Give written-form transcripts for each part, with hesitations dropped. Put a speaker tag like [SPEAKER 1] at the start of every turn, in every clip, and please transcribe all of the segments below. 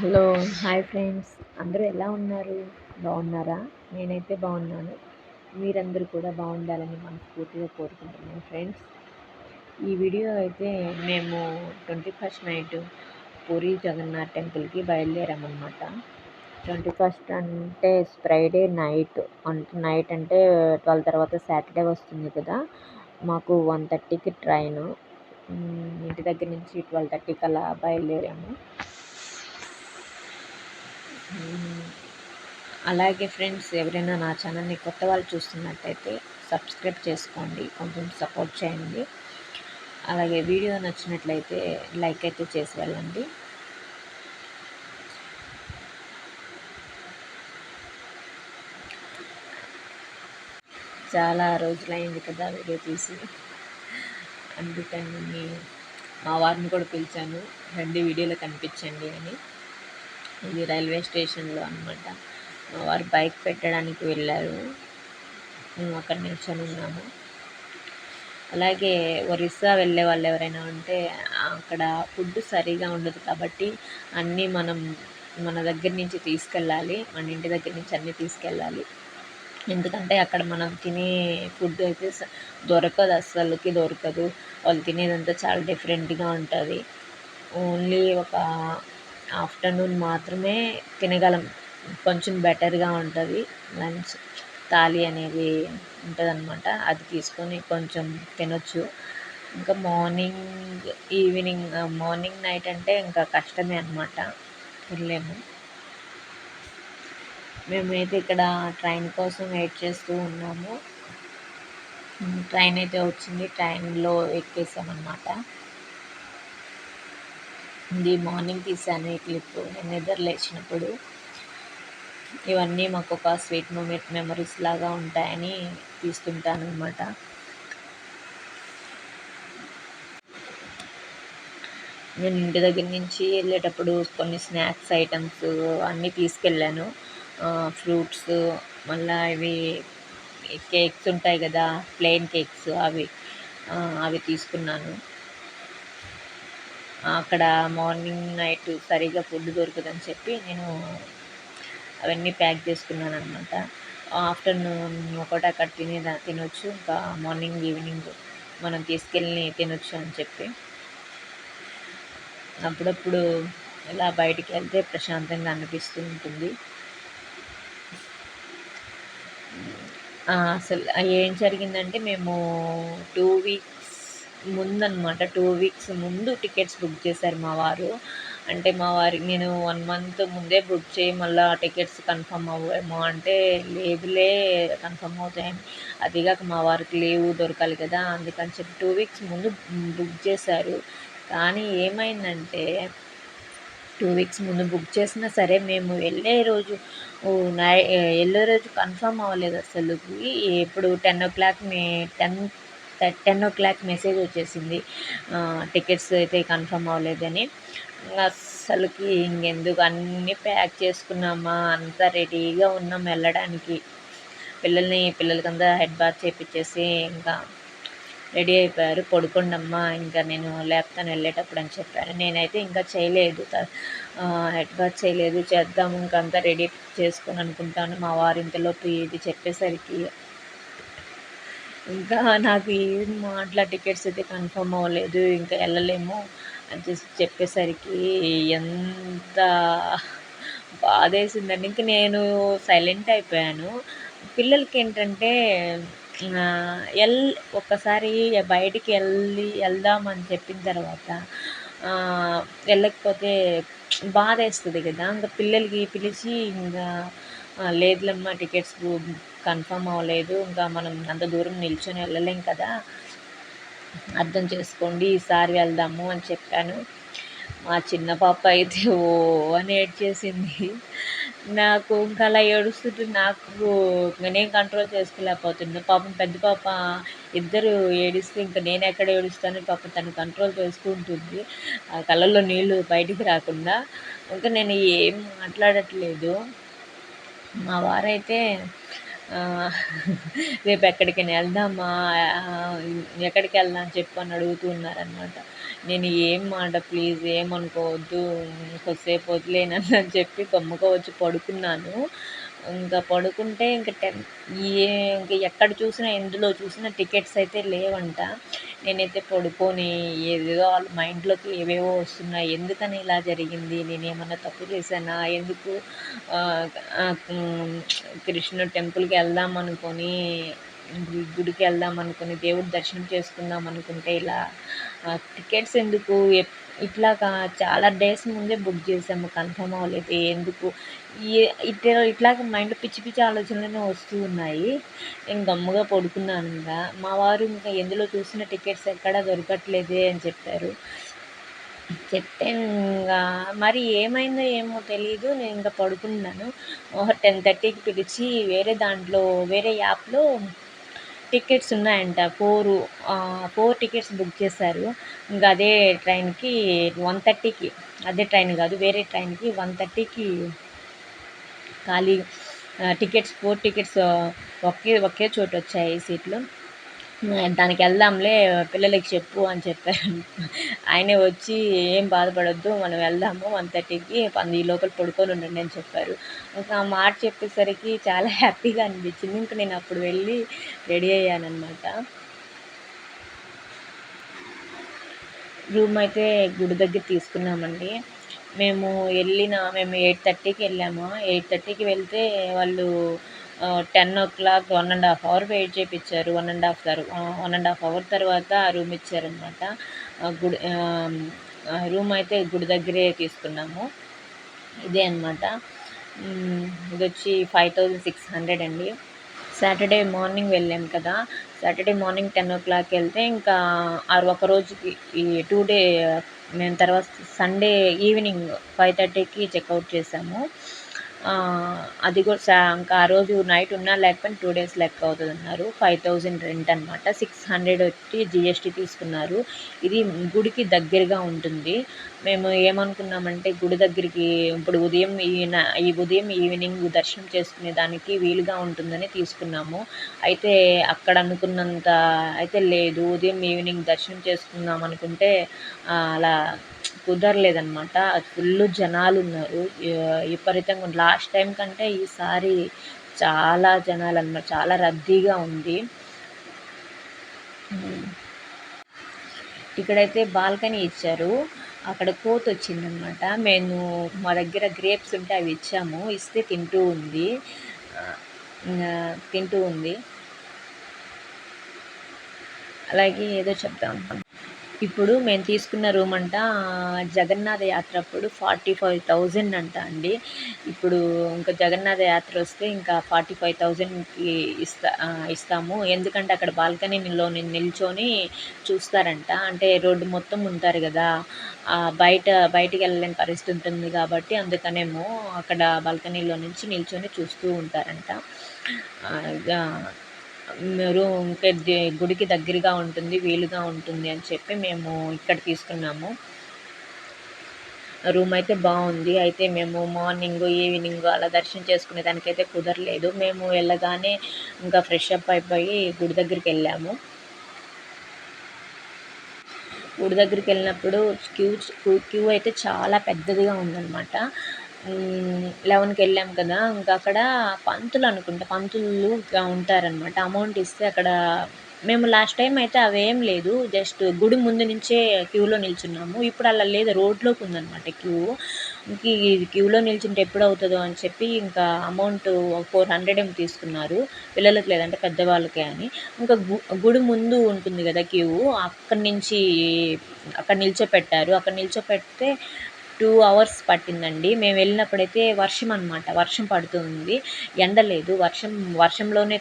[SPEAKER 1] Hello. Hi friends. అందరూ ఎలా ఉన్నారు? బాగున్నారా? నేనైతే బాగున్నాను. మీరందరూ కూడా బాగుండాలని మనస్ఫూర్తిగా కోరుకుంటున్నాను ఫ్రెండ్స్. ఈ వీడియో అయితే మేము 21st నైట్ పూరి జగన్నాథ్ టెంపుల్‌కి బయలుదేరామనమాట. 21st అంటే ఫ్రైడే నైట్. నైట్ అంటే 12 తర్వాత సాటర్డే వస్తుంది కదా! మాకు 1:30కి ట్రైను. ఇంటి దగ్గర నుంచి 12:30కి అలా బయలుదేరాము. అలాగే ఫ్రెండ్స్, ఎవరైనా నా ఛానల్ని కొత్త వాళ్ళు చూస్తున్నట్టయితే సబ్స్క్రైబ్ చేసుకోండి, కొంచెం సపోర్ట్ చేయండి. అలాగే వీడియో నచ్చినట్లయితే లైక్ అయితే చేసి వెళ్ళండి. చాలా రోజులైంది కదా వీడియో తీసి, అందుకని మా వారిని కూడా పిలిచాను, రండి వీడియోలో కనిపించండి అని. ఇది రైల్వే స్టేషన్లో అనమాట. మా వారు బైక్ పెట్టడానికి వెళ్ళారు, మేము అక్కడ నిల్చొని ఉన్నాము. అలాగే ఒరిస్సా వెళ్ళే వాళ్ళు ఎవరైనా ఉంటే అక్కడ ఫుడ్ సరిగా ఉండదు కాబట్టి అన్నీ మనం మన దగ్గర నుంచి తీసుకెళ్ళాలి, మన ఇంటి దగ్గర నుంచి అన్నీ తీసుకెళ్ళాలి. ఎందుకంటే అక్కడ మనం తినే ఫుడ్ అయితే దొరకదు, అస్సలకి దొరకదు. వాళ్ళు తినేదంతా చాలా డిఫరెంట్గా ఉంటుంది. ఓన్లీ ఒక ఆఫ్టర్నూన్ మాత్రమే తినగలం, కొంచెం బెటర్గా ఉంటుంది. లంచ్ థాలీ అనేది ఉంటుందన్నమాట, అది తీసుకొని కొంచెం తినొచ్చు. ఇంకా మార్నింగ్ నైట్ అంటే ఇంకా కష్టమే అనమాట, తినలేము. మేమైతే ఇక్కడ ట్రైన్ కోసం వెయిట్ చేస్తూ ఉన్నాము. ట్రైన్ అయితే వచ్చింది, ట్రైన్లో ఎక్కేసామన్నమాట. ఇది మార్నింగ్ తీసాను ఈ క్లిప్, నేను నిద్ర లేచినప్పుడు. ఇవన్నీ మాకు ఒక స్వీట్ మెమరీస్ లాగా ఉంటాయని తీస్తుంటాను అనమాట. నేను ఇంటి దగ్గర నుంచి వెళ్ళేటప్పుడు కొన్ని స్నాక్స్ ఐటమ్స్ అన్నీ తీసుకెళ్ళాను. ఫ్రూట్స్, మళ్ళీ ఇవి కేక్స్ ఉంటాయి కదా, ప్లెయిన్ కేక్స్, అవి తీసుకున్నాను. అక్కడ మార్నింగ్ నైట్ సరిగా ఫుడ్ దొరకదని చెప్పి నేను అవన్నీ ప్యాక్ చేసుకున్నాను అనమాట. ఆఫ్టర్నూన్ ఒకటి అక్కడ తినొచ్చు, ఇంకా మార్నింగ్ ఈవినింగ్ మనం తీసుకెళ్ళి తినొచ్చు అని చెప్పి. అప్పుడప్పుడు ఇలా బయటికి వెళ్తే ప్రశాంతంగా అనిపిస్తూ ఉంటుంది. అసలు ఏం జరిగిందంటే మేము 2 వీక్స్ ముందనమాట, 2 వీక్స్ ముందు టికెట్స్ బుక్ చేశారు మా వారు. అంటే మా వారికి నేను 1 మంత్ ముందే బుక్ చేయి మళ్ళీ టికెట్స్ కన్ఫర్మ్ అవ్వేమో అంటే, లేదులే కన్ఫర్మ్ అవుతాయని. అదిగాక మా వారికి లీవ్ దొరకాలి కదా, అందుకని చెప్పి 2 వీక్స్ ముందు బుక్ చేశారు. కానీ ఏమైందంటే 2 వీక్స్ ముందు బుక్ చేసినా సరే మేము వెళ్ళే రోజు వెళ్ళే రోజు కన్ఫర్మ్ అవ్వలేదు అసలుకి. ఇప్పుడు 10 o'clock మెసేజ్ వచ్చేసింది, టికెట్స్ అయితే కన్ఫర్మ్ అవ్వలేదని. అస్సలకి ఇంకెందుకు, అన్నీ ప్యాక్ చేసుకున్నామా, అంతా రెడీగా ఉన్నాం వెళ్ళడానికి. పిల్లలకంతా హెడ్ బాత్ చేపించేసి ఇంకా రెడీ అయిపోయారు. పడుకోండమ్మా, ఇంకా నేను లేపుతాను వెళ్ళేటప్పుడు అని చెప్పాను. నేనైతే ఇంకా చేయలేదు, హెడ్ బాత్ చేయలేదు, చేద్దాము ఇంకంతా రెడీ చేసుకొని అనుకుంటాను. మా వారు ఇంతలోపు ఇది చెప్పేసరికి ఇంకా నాకు ఏం మాటల టికెట్స్ అయితే కన్ఫర్మ్ అవ్వలేదు, ఇంకా వెళ్ళలేము అని చెప్పేసరికి ఎంత బాధేసిందండి. ఇంక నేను సైలెంట్ అయిపోయాను. పిల్లలకి ఏంటంటే ఒక్కసారి బయటికి వెళ్దామని చెప్పిన తర్వాత వెళ్ళకపోతే బాధేస్తుంది కదా. ఇంకా పిల్లలకి పిలిచి ఇంకా లేదులేమ్మా, టికెట్స్ కన్ఫర్మ్ అవ్వలేదు, ఇంకా మనం అంత దూరం నిల్చొని వెళ్ళలేం కదా, అర్థం చేసుకోండి, ఈసారి వెళ్దాము అని చెప్పాను. మా చిన్న పాప అయితే ఓ అని ఏడ్చేసింది. నాకు ఇంకా అలా ఏడుస్తుంటే నాకు నేను కంట్రోల్ చేసుకోలేకపోతున్నా. పాపం పెద్ద పాప ఇద్దరు ఏడిస్తే ఇంకా నేను ఎక్కడ ఏడుస్తాను, పాపం తను కంట్రోల్ చేసుకుంటుంది, ఆ కళ్ళల్లో నీళ్ళు బయటికి రాకుండా. ఇంకా నేను ఏం మాట్లాడట్లేదు. మా వారైతే రేపు ఎక్కడికైనా వెళ్దామా, ఎక్కడికి వెళ్దాం చెప్పు అని అడుగుతూ ఉన్నారనమాట. నేను ఏం మాట ప్లీజ్ ఏమనుకోవద్దు, కొద్దిసేపు వదిలేనని అని చెప్పి గమ్ముగా వచ్చి పడుకున్నాను. ఇంకా పడుకుంటే ఏ ఇంక ఎక్కడ చూసినా ఎందులో చూసినా టికెట్స్ అయితే లేవంట. నేనైతే పడుకొని ఏదేదో వాళ్ళ మైండ్లోకి ఏవేవో వస్తున్నాయి. ఎందుకని ఇలా జరిగింది, నేనేమన్నా తప్పు చేశానా, ఎందుకు కృష్ణుడు టెంపుల్కి వెళ్దాం అనుకొని, గుడికి వెళ్దాం అనుకుని దేవుడి దర్శనం చేసుకుందాం అనుకుంటే ఇలా టికెట్స్ ఎందుకు ఇట్లాగా చాలా డేస్ ముందే బుక్ చేసాము, కన్ఫర్మ్ అవ్వలేదు ఎందుకు ఇట్లాగ మైండ్ పిచ్చి పిచ్చి ఆలోచనలనే వస్తూ ఉన్నాయి. నేను గమ్ముగా పడుకున్నాను. ఇంకా మా వారు ఇంకా ఎందులో చూసిన టికెట్స్ ఎక్కడా దొరకట్లేదే అని చెప్పారు. చెప్తే ఇంకా మరి ఏమైందో ఏమో తెలీదు. నేను ఇంకా పడుకున్నాను. 10:30కి పిలిచి వేరే యాప్లో టికెట్స్ ఉన్నాయంట. 4 టికెట్స్ బుక్ చేశారు. ఇంకా అదే ట్రైన్కి 1:30కి, అదే ట్రైన్ కాదు వేరే ట్రైన్కి 1:30కి ఖాళీ టికెట్స్ 4 టికెట్స్ ఒకే చోట వచ్చాయి సీట్లు. దానికి వెళ్దాంలే, పిల్లలకి చెప్పు అని చెప్పారు. ఆయనే వచ్చి ఏం బాధపడొద్దు, మనం వెళ్దాము 1:30కి, ఈ లోపల పడుకొని ఉండండి అని చెప్పారు. ఇంకా ఆ మాట చెప్పేసరికి చాలా హ్యాపీగా అనిపించింది. ఇంకా నేను అప్పుడు వెళ్ళి రెడీ అయ్యానమాట. రూమ్ అయితే గుడి దగ్గర తీసుకున్నామండి. మేము 8:30కి వెళ్ళాము. 8:30కి వెళ్తే వాళ్ళు 10:00 1.5 అవర్ వెయిట్ చేయించారు. 1.5 అవర్ తర్వాత రూమ్ ఇచ్చారనమాట. రూమ్ అయితే గుడి దగ్గరే తీసుకున్నాము. ఇదే అనమాట. ఇది వచ్చి 5600 అండి. సాటర్డే మార్నింగ్ వెళ్ళాం కదా, సాటర్డే మార్నింగ్ 10:00 వెళ్తే ఇంకా ఒక రోజుకి ఈ 2 డే మేము తర్వాత సండే ఈవినింగ్ 5:30కి చెక్అవుట్ చేసాము. అది కూడా ఇంకా ఆ రోజు నైట్ ఉన్నా లేకపోయినా 2 డేస్ లెక్క అవుతుంది అన్నారు. 5000 రెంట్ అనమాట. 600 వచ్చి జిఎస్టీ తీసుకున్నారు. ఇది గుడికి దగ్గరగా ఉంటుంది. మేము ఏమనుకున్నామంటే గుడి దగ్గరికి ఇప్పుడు ఉదయం ఈవినింగ్ దర్శనం చేసుకునే దానికి వీలుగా ఉంటుందని తీసుకున్నాము. అయితే అక్కడ అనుకున్నంత అయితే లేదు. ఉదయం ఈవినింగ్ దర్శనం చేసుకుందాం అనుకుంటే అలా కుదరలేదనమాట. ఫుల్ జనాలు ఉన్నారు. విపరీతంగా లాస్ట్ టైం కంటే ఈసారి చాలా జనాలు అన్నమాట. చాలా రద్దీగా ఉంది. ఇక్కడైతే బాల్కనీ ఇచ్చారు. అక్కడ కోతి వచ్చిందనమాట. మా దగ్గర గ్రేప్స్ ఉంటే అవి ఇచ్చాము. ఇస్తే తింటూ ఉంది. అలాగే ఏదో చెప్తాం. ఇప్పుడు మేము తీసుకున్న రూమ్ అంట జగన్నాథ యాత్ర అప్పుడు 45,000 అంట అండి. ఇప్పుడు ఇంకా జగన్నాథ యాత్ర వస్తే ఇంకా 45,000కి ఇస్తాము. ఎందుకంటే అక్కడ బాల్కనీలో నిల్చొని చూస్తారంట. అంటే రోడ్డు మొత్తం ఉంటారు కదా, బయటికి వెళ్ళలేని పరిస్థితి ఉంటుంది కాబట్టి అందుకనేమో అక్కడ బాల్కనీలో నుంచి నిల్చొని చూస్తూ ఉంటారంట. గుడికి దగ్గరగా ఉంటుంది, వీలుగా ఉంటుంది అని చెప్పి మేము ఇక్కడ తీసుకున్నాము. రూమ్ అయితే బాగుంది. అయితే మేము మార్నింగ్ ఈవినింగ్ అలా దర్శనం చేసుకునే దానికైతే కుదరలేదు. మేము వెళ్ళగానే ఇంకా ఫ్రెష్ అప్ అయిపోయి గుడి దగ్గరికి వెళ్ళాము. గుడి దగ్గరికి వెళ్ళినప్పుడు క్యూ అయితే చాలా పెద్దదిగా ఉందన్నమాట. 11కి వెళ్ళాం కదా, ఇంకా అక్కడ పంతులు ఉంటారనమాట. అమౌంట్ ఇస్తే అక్కడ మేము లాస్ట్ టైం అయితే అవేం లేదు, జస్ట్ గుడి ముందు నుంచే క్యూలో నిల్చున్నాము. ఇప్పుడు అలా లేదు, రోడ్లోకి ఉందన్నమాట క్యూ. ఇంక క్యూలో నిల్చుంటే ఎప్పుడు అవుతుందో అని చెప్పి ఇంకా అమౌంట్ 400 ఏమో తీసుకున్నారు. పిల్లలకి లేదంటే పెద్దవాళ్ళకే అని. ఇంకా గుడి ముందు ఉంటుంది కదా క్యూ, అక్కడ నిల్చోపెట్టారు. అక్కడ నిల్చోపెడితే 2 అవర్స్ పట్టిందండి. మేము వెళ్ళినప్పుడైతే వర్షం పడుతుంది. ఎండ లేదు. వర్షంలోనే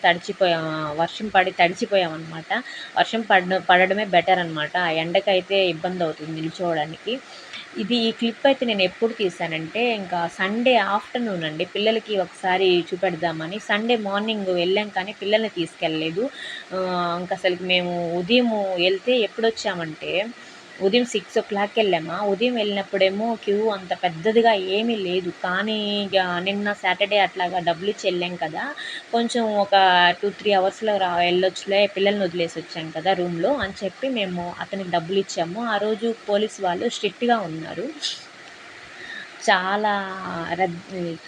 [SPEAKER 1] వర్షం పడి తడిచిపోయామన్నమాట. వర్షం పడడమే బెటర్ అనమాట. ఆ ఎండకైతే ఇబ్బంది అవుతుంది నిల్చోవడానికి. ఈ క్లిప్ అయితే నేను ఎప్పుడు తీసానంటే ఇంకా సండే ఆఫ్టర్నూన్ అండి. పిల్లలకి ఒకసారి చూపెడదామని సండే మార్నింగ్ వెళ్ళాం కానీ పిల్లల్ని తీసుకెళ్ళలేదు. ఇంకా అసలుకి మేము ఉదయం వెళ్తే ఎప్పుడొచ్చామంటే ఉదయం 6:00 వెళ్ళామా. ఉదయం వెళ్ళినప్పుడేమో క్యూ అంత పెద్దదిగా ఏమీ లేదు. కానీ ఇక నిన్న సాటర్డే అట్లాగా డబ్బులు ఇచ్చి వెళ్ళాం కదా, కొంచెం ఒక 2-3 అవర్స్లో వెళ్ళొచ్చులే, పిల్లల్ని వదిలేసి వచ్చాం కదా రూమ్లో అని చెప్పి మేము అతనికి డబ్బులు ఇచ్చాము. ఆ రోజు పోలీస్ వాళ్ళు స్ట్రిక్ట్గా ఉన్నారు. చాలా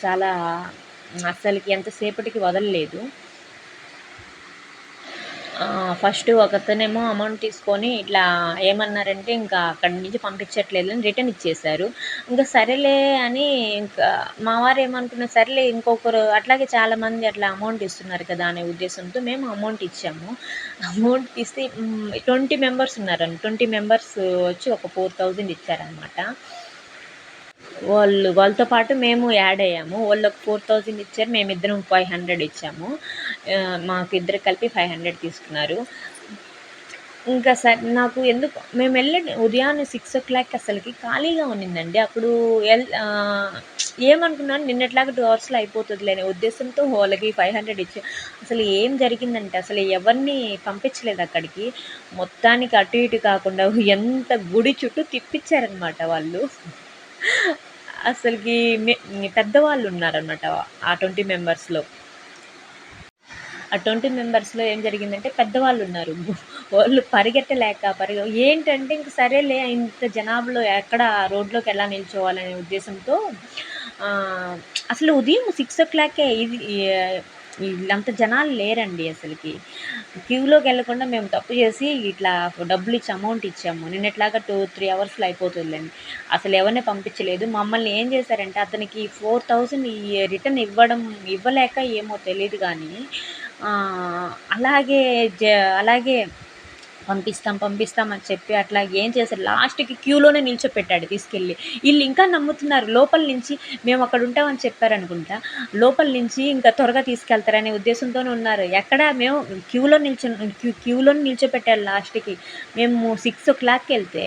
[SPEAKER 1] చాలా అస్సలకి ఎంతసేపటికి వదలలేదు. ఫస్ట్ ఒకతనేమో అమౌంట్ తీసుకొని ఇట్లా ఏమన్నారంటే ఇంకా అక్కడి నుంచి పంపించట్లేదు అని రిటర్న్ ఇచ్చేశారు. ఇంకా సరేలే అని ఇంకా మా వారు ఏమనుకున్నారు, సరేలే ఇంకొకరు అట్లాగే చాలామంది అట్లా అమౌంట్ ఇస్తున్నారు కదా అనే ఉద్దేశంతో మేము అమౌంట్ ఇచ్చాము. అమౌంట్ ఇస్తే 20 మెంబర్స్ ఉన్నారండి. 20 మెంబర్స్ వచ్చి ఒక 4000 ఇచ్చారనమాట. వాళ్ళతో పాటు మేము యాడ్ అయ్యాము. వాళ్ళు ఒక 4000 ఇచ్చారు, మేమిద్దరం 500 ఇచ్చాము. మాకు ఇద్దరికి కలిపి 500 తీసుకున్నారు. ఇంకా సరే నాకు ఎందుకు మేము ఉదయాన్నే 6:00 అసలుకి ఖాళీగా ఉన్నిందండి. అప్పుడు ఏమనుకున్నాను నిన్నట్లాగా 2 అవర్స్లో అయిపోతుందిలే అనే ఉద్దేశంతో వాళ్ళకి 500 ఇచ్చా. అసలు ఏం జరిగిందంటే అసలు ఎవరిని పంపించలేదు అక్కడికి. మొత్తానికి అటు ఇటు కాకుండా ఎంత గుడి చుట్టూ తిప్పించారనమాట వాళ్ళు. అసలుకి పెద్దవాళ్ళు ఉన్నారనమాట ఆ 20 మెంబర్స్లో. ఆ 20 మెంబర్స్లో ఏం జరిగిందంటే పెద్దవాళ్ళు ఉన్నారు. వాళ్ళు ఏంటంటే ఇంక సరేలే ఇంత జనాభాలో ఎక్కడ రోడ్లోకి ఎలా నిల్చోవాలనే ఉద్దేశంతో అసలు ఉదయం 6:00 ఇది వీళ్ళంత జనాలు లేరండి అసలుకి. క్యూలోకి వెళ్ళకుండా మేము తప్పు చేసి ఇట్లా డబ్బులు ఇచ్చి అమౌంట్ ఇచ్చాము. నిన్నట్లాగా 2-3 అవర్స్లో అయిపోతుందిలేండి. అసలు ఎవరిని పంపించలేదు. మమ్మల్ని ఏం చేశారంటే అతనికి 4000 రిటర్న్ ఇవ్వలేక ఏమో తెలియదు కానీ అలాగే పంపిస్తాం అని చెప్పి అట్లా ఏం చేశారు, లాస్ట్కి క్యూలోనే నిల్చోపెట్టాడు తీసుకెళ్ళి. వీళ్ళు ఇంకా నమ్ముతున్నారు లోపల నుంచి. మేము అక్కడ ఉంటామని చెప్పారనుకుంటా. లోపల నుంచి ఇంకా త్వరగా తీసుకెళ్తారనే ఉద్దేశంతోనే ఉన్నారు. ఎక్కడ మేము క్యూలో నిల్చోపెట్టారు లాస్ట్కి. మేము 6:00 వెళ్తే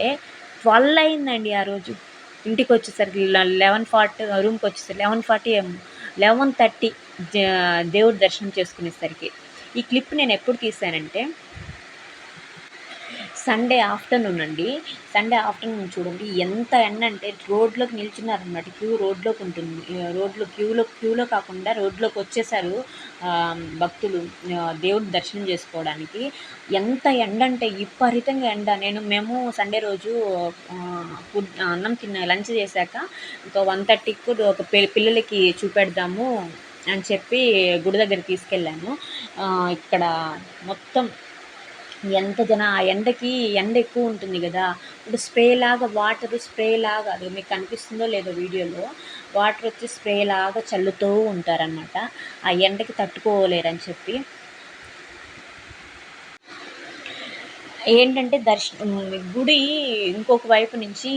[SPEAKER 1] 12 అయిందండి ఆ రోజు. ఇంటికి వచ్చేసరికి 11:40 రూమ్కి వచ్చేసరికి 11:40 ఏమో 11:30 దేవుడి దర్శనం చేసుకునేసరికి. ఈ క్లిప్ నేను ఎప్పుడు తీసానంటే సండే ఆఫ్టర్నూన్ అండి. సండే ఆఫ్టర్నూన్ చూడండి ఎంత ఎండ అంటే రోడ్లోకి నిల్చున్నారనమాట. క్యూ రోడ్లోకి ఉంటుంది. క్యూలో కాకుండా రోడ్లోకి వచ్చేసారు భక్తులు దేవుడి దర్శనం చేసుకోవడానికి. ఎంత ఎండ అంటే విపరీతంగా ఎండ. మేము సండే రోజు అన్నం లంచ్ చేశాక ఇంకా 1:30కి ఒక పిల్లలకి చూపెడదాము అని చెప్పి గుడి దగ్గరికి తీసుకెళ్ళాను. ఇక్కడ మొత్తం ఆ ఎండకి ఎండ ఎక్కువ ఉంటుంది కదా, ఇప్పుడు వాటర్ స్ప్రే లాగా అది మీకు కనిపిస్తుందో లేదో వీడియోలో, వాటర్ వచ్చి స్ప్రే లాగా చల్లుతూ ఉంటారనమాట. ఆ ఎండకి తట్టుకోలేరని చెప్పి ఏంటంటే గుడి ఇంకొక వైపు నుంచి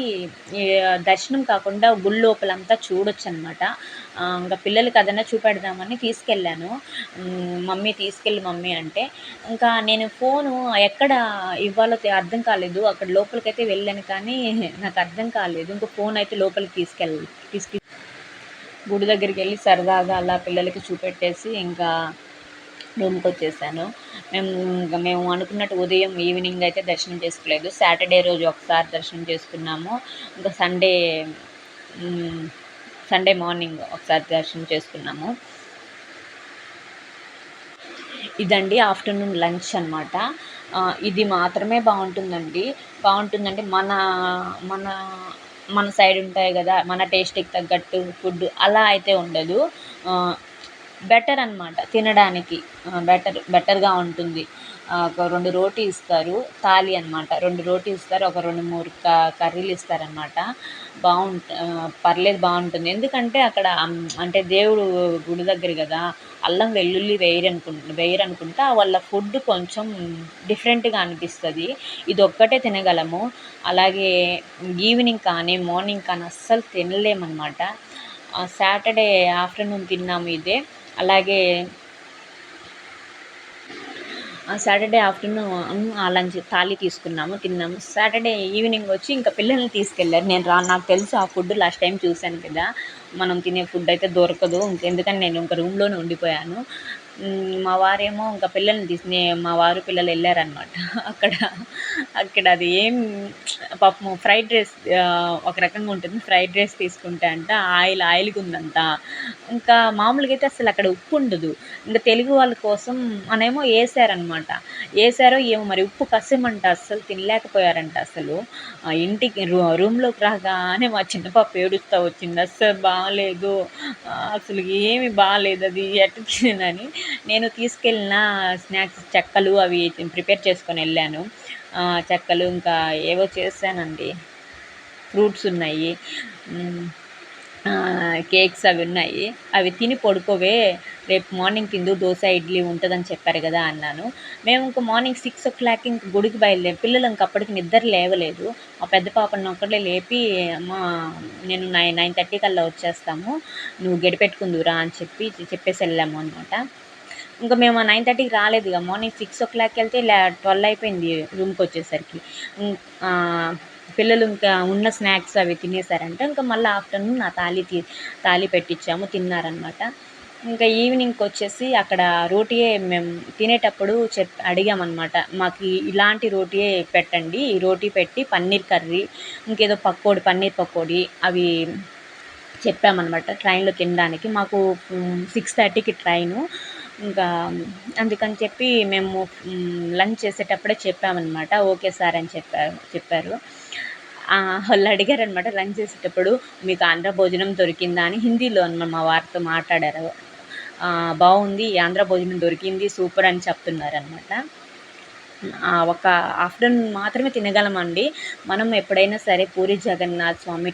[SPEAKER 1] దర్శనం కాకుండా గుడి లోపలంతా చూడొచ్చు అనమాట. ఇంకా పిల్లలకి అదన్నా చూపెడదామని తీసుకెళ్ళాను. తీసుకెళ్ళి మమ్మీ అంటే ఇంకా నేను ఫోను ఎక్కడ ఇవ్వాలో అర్థం కాలేదు. అక్కడ లోపలికైతే వెళ్ళాను కానీ నాకు అర్థం కాలేదు. ఇంకో ఫోన్ అయితే లోపలికి తీసుకెళ్ళి గుడి దగ్గరికి వెళ్ళి సరదాగా అలా పిల్లలకి చూపెట్టేసి ఇంకా రూమ్కి వచ్చేసాను. మేము అనుకున్నట్టు ఈవినింగ్ అయితే దర్శనం చేసుకోలేదు. సాటర్డే రోజు ఒకసారి దర్శనం చేసుకున్నాము. ఇంకా సండే మార్నింగ్ ఒకసారి దర్శనం చేసుకున్నాము. ఇదండి ఆఫ్టర్నూన్ లంచ్ అనమాట. ఇది మాత్రమే బాగుంటుందండి. మన మన మన సైడ్ ఉంటాయి కదా, మన టేస్ట్కి తగ్గట్టు ఫుడ్ అలా అయితే ఉండదు. బెటర్ అనమాట తినడానికి. బెటర్గా ఉంటుంది. ఒక 2 రోటీ ఇస్తారు, థాలీ అనమాట. 2 రోటీ ఇస్తారు, ఒక 2-3 కర్రీలు ఇస్తారనమాట. పర్లేదు బాగుంటుంది. ఎందుకంటే అక్కడ అంటే దేవుడు గుడి దగ్గర కదా, అల్లం వెల్లుల్లి వేయరనుకుంటా. వాళ్ళ ఫుడ్ కొంచెం డిఫరెంట్గా అనిపిస్తుంది. ఇది ఒక్కటే తినగలము. అలాగే ఈవినింగ్ కానీ మార్నింగ్ కానీ అస్సలు తినలేమన్నమాట. సాటర్డే ఆఫ్టర్నూన్ తిన్నాము ఇదే. అలాగే సాటర్డే ఆఫ్టర్నూన్ లంచ్ థాలీ తిన్నాము. సాటర్డే ఈవినింగ్ వచ్చి ఇంకా పిల్లల్ని తీసుకెళ్ళారు. నాకు తెలుసు ఆ ఫుడ్ లాస్ట్ టైం చూశాను కదా, మనం తినే ఫుడ్ అయితే దొరకదు. ఎందుకని నేను ఇంకా రూమ్లోనే ఉండిపోయాను. మా వారేమో ఇంకా మా వారు పిల్లలు వెళ్ళారనమాట. అక్కడ అక్కడ అది ఏం పాపం ఫ్రైడ్ రైస్ ఒక రకంగా ఉంటుంది. ఫ్రైడ్ రైస్ తీసుకుంటే అంట ఆయిల్‌గా ఉందంట. ఇంకా మామూలుగా అయితే అసలు అక్కడ ఉప్పు ఉండదు. ఇంకా తెలుగు వాళ్ళ కోసం అనేమో ఏసారనమాట. ఏసారో ఏమో మరి ఉప్పు కసమంట అస్సలు తినలేకపోయారంట అసలు. ఇంటికి రూమ్‌లోకి రాగానే మా చిన్న పాప ఏడుస్తా వచ్చింది. అస్సలు బాలేదు. అసలు ఏమి బాలేదది ఎట్ట తినేదని. నేను తీసుకెళ్ళిన స్నాక్స్ చెక్కలు అవి ప్రిపేర్ చేసుకొనెళ్ళాను. చెక్కలు ఇంకా ఏవో చేశానండి. ఫ్రూట్స్ ఉన్నాయి. కేక్స్ అవి ఉన్నాయి. అవి తిని పడుకోవే, రేపు మార్నింగ్ తిందువు దోస, ఇడ్లీ ఉంటదని చెప్పారు గదా అన్నాను. మేము ఇంక మార్నింగ్ 6:00 ఇంక గుడికి బయలుదేరి పిల్లలు ఇంక అప్పటికి నిద్ర లేవలేదు. మా పెద్ద పాపని ఒక్కటే లేపి, అమ్మా నేను 9:30 కల్లా వచ్చేస్తాము. నువ్వు గడిపెట్టుకుందువు రా అని చెప్పేసి వెళ్ళాము అనమాట. ఇంకా మేము 9:30కి రాలేదు. ఇక మార్నింగ్ 6:00 వెళ్తే 12 అయిపోయింది రూమ్‌కొచ్చేసరికి. పిల్లలు ఇంకా ఉన్న స్నాక్స్ అవి తినేసారంట. ఇంకా మళ్ళీ ఆఫ్టర్‌నూన్ తాళి పెట్టించాము, తిన్నారనమాట. ఇంకా ఈవినింగ్‌కొచ్చేసి అక్కడ రోటీయే మేము తినేటప్పుడు అడిగామనమాట. మాకు ఇలాంటి రోటీయే పెట్టండి. ఈ రోటీ పెట్టి పన్నీర్ కర్రీ, ఇంకేదో పన్నీర్ పకోడీ అవి చెప్పామనమాట ట్రైన్‌లో తినడానికి. మాకు 6:30కి ట్రైను. ఇంకా అందుకని చెప్పి మేము లంచ్ చేసేటప్పుడే చెప్పామనమాట. ఓకే సార్ అని చెప్పారు. వాళ్ళు అడిగారనమాట లంచ్ చేసేటప్పుడు, మీకు ఆంధ్ర భోజనం దొరికిందా అని హిందీలో మా వారితో మాట్లాడారు. బాగుంది, ఆంధ్ర భోజనం దొరికింది, సూపర్ అని చెప్తున్నారనమాట. ఒక ఆఫ్టర్‌నూన్ మాత్రమే తినగలమండి. మనం ఎప్పుడైనా సరే పూరి జగన్నాథ్ స్వామి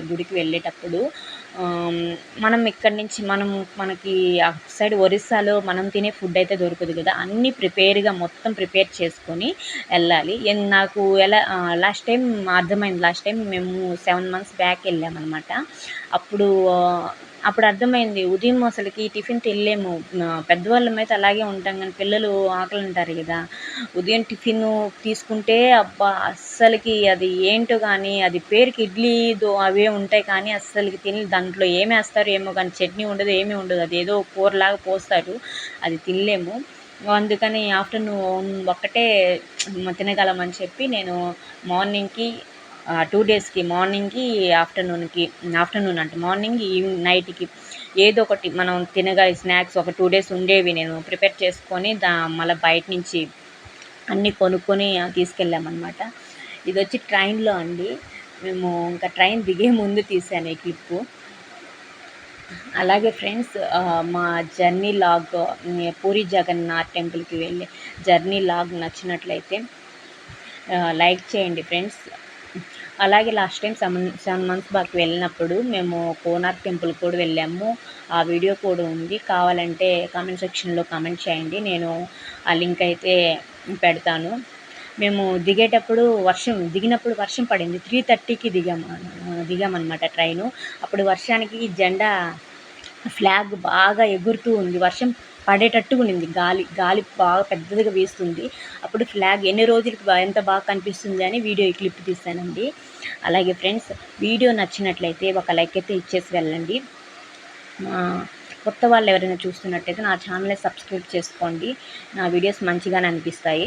[SPEAKER 1] గుడికి వెళ్ళేటప్పుడు మనం ఇక్కడి నుంచి మనకి అటు సైడ్ ఒరిస్సాలో మనం తినే ఫుడ్ అయితే దొరకదు కదా! అన్నీ మొత్తం ప్రిపేర్ చేసుకొని వెళ్ళాలి. నాకు లాస్ట్ టైం అర్థమైంది. లాస్ట్ టైం మేము 7 మంత్స్ బ్యాక్ వెళ్ళామనమాట. అప్పుడు అర్థమైంది. ఉదయం అసలకి టిఫిన్ తినలేము. పెద్దవాళ్ళమైతే అలాగే ఉంటాం కానీ పిల్లలు ఆకలంటారు కదా! ఉదయం టిఫిను తీసుకుంటే అబ్బా! అస్సలకి అది ఏంటో గానీ అది పేరుకి ఇడ్లీ అవే ఉంటాయి కానీ అస్సలకి దాంట్లో ఏమేస్తారో ఏమో కానీ చట్నీ ఉండదు, ఏమీ ఉండదు. అదేదో కూరలాగా పోస్తారు. అది తినలేము. అందుకని ఆఫ్టర్‌నూన్ ఒక్కటే తినగలమని చెప్పి నేను మార్నింగ్‌కి 2 డేస్‌కి మార్నింగ్‌కి, ఆఫ్టర్‌నూన్ అంటే మార్నింగ్, నైట్‌కి ఏదో ఒకటి మనం స్నాక్స్ ఒక 2 డేస్ ఉండేవి నేను ప్రిపేర్ చేసుకొని మళ్ళీ బయట నుంచి అన్నీ కొనుక్కొని తీసుకెళ్ళామన్నమాట. ఇదొచ్చి ట్రైన్‌లో అండి. మేము ఇంకా ట్రైన్ దిగే ముందు తీశాను ఈ క్లిప్పు. అలాగే ఫ్రెండ్స్, మా జర్నీ లాగ్ పూరి జగన్నాథ్ టెంపుల్‌కి వెళ్ళే జర్నీ లాగ్ నచ్చినట్లయితే లైక్ చేయండి ఫ్రెండ్స్. అలాగే లాస్ట్ టైం 7 మంత్స్ బ్యాక్ వెళ్ళినప్పుడు మేము కోనార్క్ టెంపుల్ కూడా వెళ్ళాము. ఆ వీడియో కూడా ఉంది. కావాలంటే కామెంట్ సెక్షన్‌లో కామెంట్ చేయండి. నేను ఆ లింక్ అయితే పెడతాను. మేము దిగినప్పుడు వర్షం పడింది. 3:30కి దిగామన్నమాట ట్రైను. అప్పుడు వర్షానికి జెండా ఫ్లాగ్ బాగా ఎగురుతూ ఉంది. వర్షం పడేటట్టుగా ఉండింది. గాలి బాగా పెద్దదిగా వీస్తుంది. అప్పుడు ఫ్లాగ్ ఎన్ని రోజులకి ఎంత బాగా కనిపిస్తుంది అని ఈ క్లిప్ తీశానండి. అలాగే ఫ్రెండ్స్, వీడియో నచ్చినట్లయితే ఒక లైక్ అయితే ఇచ్చేసి వెళ్ళండి. కొత్త వాళ్ళు ఎవరైనా చూస్తున్నట్టయితే నా ఛానల్ని సబ్స్క్రైబ్ చేసుకోండి. నా వీడియోస్ మంచిగానే అనిపిస్తాయి.